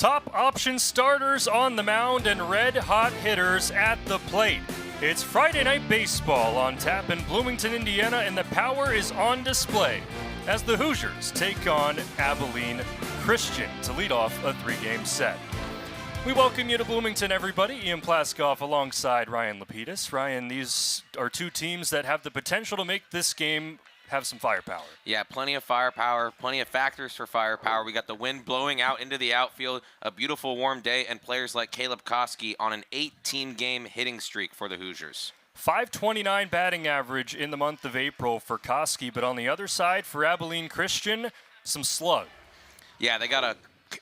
Top option starters on the mound and red-hot hitters at the plate. It's Friday Night Baseball on tap in Bloomington, Indiana, and the power is on display as the Hoosiers take on Abilene Christian to lead off a three-game set. We welcome you to Bloomington, everybody. Ian Plaskoff alongside Ryan Lapidus. Ryan, these are two teams that have the potential to make this game have some firepower. Yeah, plenty of firepower, plenty of factors for firepower. We got the wind blowing out into the outfield, a beautiful warm day, and players like Caleb Koski on an 18-game hitting streak for the Hoosiers. .529 batting average in the month of April for Koski, but on the other side for Abilene Christian, some slug. Yeah, they got a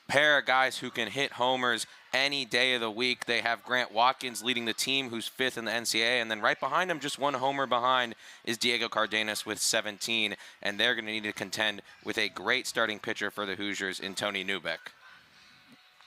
pair of guys who can hit homers any day of the week. They have Grant Watkins leading the team, who's 5th in the NCAA, and then right behind him, just one homer behind, is Diego Cardenas with 17, and they're going to need to contend with a great starting pitcher for the Hoosiers in Tony Newbeck.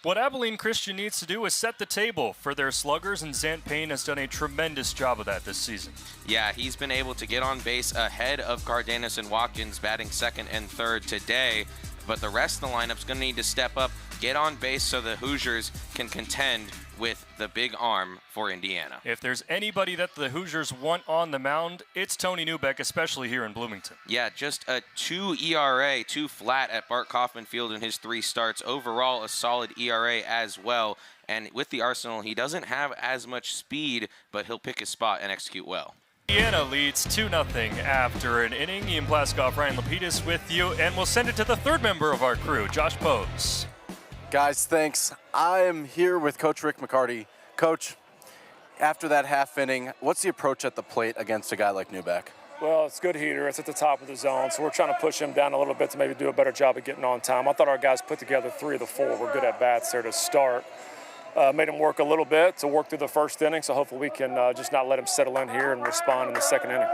What Abilene Christian needs to do is set the table for their sluggers, and Zant Payne has done a tremendous job of that this season. Yeah, he's been able to get on base ahead of Cardenas and Watkins, batting second and third today. But the rest of the lineup's going to need to step up, get on base so the Hoosiers can contend with the big arm for Indiana. If there's anybody that the Hoosiers want on the mound, it's Tony Newbeck, especially here in Bloomington. Yeah, just a 2 ERA, 2 flat at Bart Kaufman Field in his 3 starts. Overall, a solid ERA as well. And with the arsenal, he doesn't have as much speed, but he'll pick his spot and execute well. Indiana leads 2-0 after an inning. Ian Plaskoff, Ryan Lapidus with you, and we'll send it to the third member of our crew, Josh Pose. Guys, thanks. I am here with Coach Rick McCarty. Coach, after that half inning, what's the approach at the plate against a guy like Newbeck? Well, it's a good heater. It's at the top of the zone, so we're trying to push him down a little bit to maybe do a better job of getting on time. I thought our guys put together 3 of the 4 were good at bats there to start. Made him work a little bit to work through the first inning, so hopefully we can just not let him settle in here and respond in the second inning.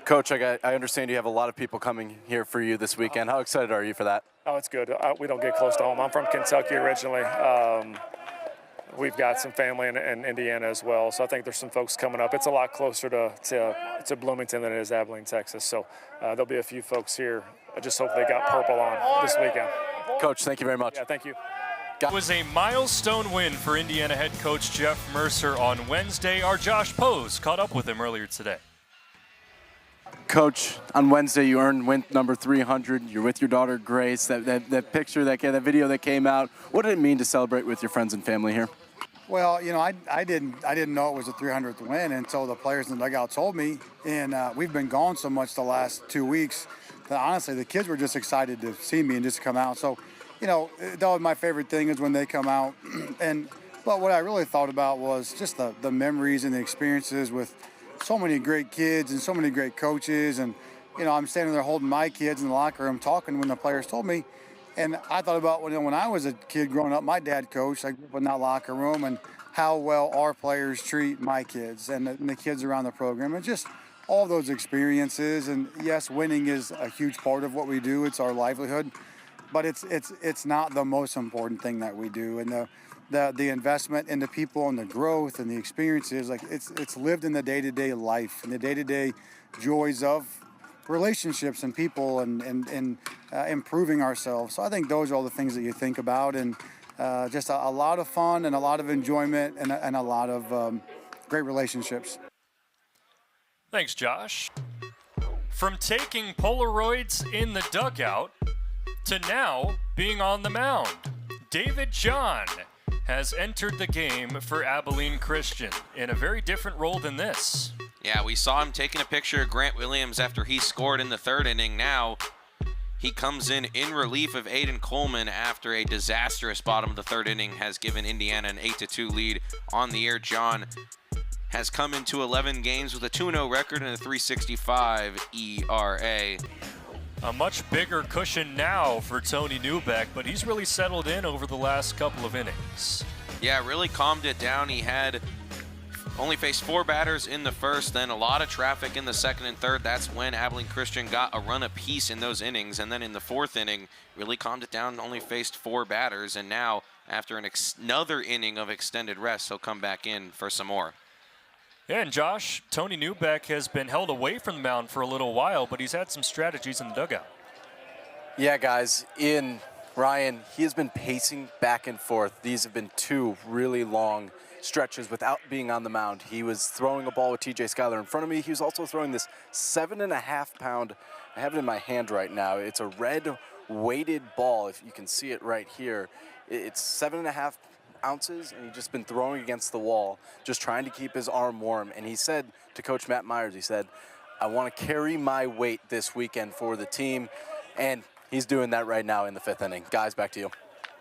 Coach, I understand you have a lot of people coming here for you this weekend. How excited are you for that? Oh, it's good. We don't get close to home. I'm from Kentucky originally. We've got some family in Indiana as well, so I think there's some folks coming up. It's a lot closer to Bloomington than it is Abilene, Texas, so there'll be a few folks here. I just hope they got purple on this weekend. Coach, thank you very much. Yeah, thank you. It was a milestone win for Indiana head coach Jeff Mercer on Wednesday. Our Josh Pose caught up with him earlier today. Coach, on Wednesday you earned win number 300. You're with your daughter Grace. That picture, that video that came out. What did it mean to celebrate with your friends and family here? Well, you know, I didn't know it was a 300th win until the players in the dugout told me. And we've been gone so much the last 2 weeks that honestly the kids were just excited to see me and just come out. So, you know, that was my favorite thing is when they come out. But what I really thought about was just the memories and the experiences with so many great kids and so many great coaches. And, you know, I'm standing there holding my kids in the locker room talking when the players told me. And I thought about when I was a kid growing up, my dad coached. I grew up in that locker room and how well our players treat my kids and the kids around the program. And just all those experiences. And, yes, winning is a huge part of what we do. It's our livelihood. But it's not the most important thing that we do, and the investment in the people and the growth and the experiences, like it's lived in the day-to-day life and the day-to-day joys of relationships and people and improving ourselves. So I think those are all the things that you think about, and just a lot of fun and a lot of enjoyment and a lot of great relationships. Thanks, Josh. From taking Polaroids in the dugout to now being on the mound, David John has entered the game for Abilene Christian in a very different role than this. Yeah, we saw him taking a picture of Grant Williams after he scored in the 3rd inning. Now he comes in relief of Aiden Coleman after a disastrous bottom of the 3rd inning has given Indiana an 8-2 lead on the year. John has come into 11 games with a 2-0 record and a .365 ERA. A much bigger cushion now for Tony Newbeck, but he's really settled in over the last couple of innings. Yeah, really calmed it down. He had only faced 4 batters in the first, then a lot of traffic in the second and third. That's when Abilene Christian got a run apiece in those innings, and then in the 4th inning, really calmed it down, only faced 4 batters, and now, after another inning of extended rest, he'll come back in for some more. Yeah, and Josh, Tony Newbeck has been held away from the mound for a little while, but he's had some strategies in the dugout. Yeah, guys, in Ryan, he has been pacing back and forth. These have been 2 really long stretches without being on the mound. He was throwing a ball with TJ Schuyler in front of me. He was also throwing this 7.5-pound, I have it in my hand right now. It's a red weighted ball, if you can see it right here. It's 7.5 ounces, and he's just been throwing against the wall, just trying to keep his arm warm. And he said to Coach Matt Myers, he said, I want to carry my weight this weekend for the team. And he's doing that right now in the 5th inning. Guys, back to you.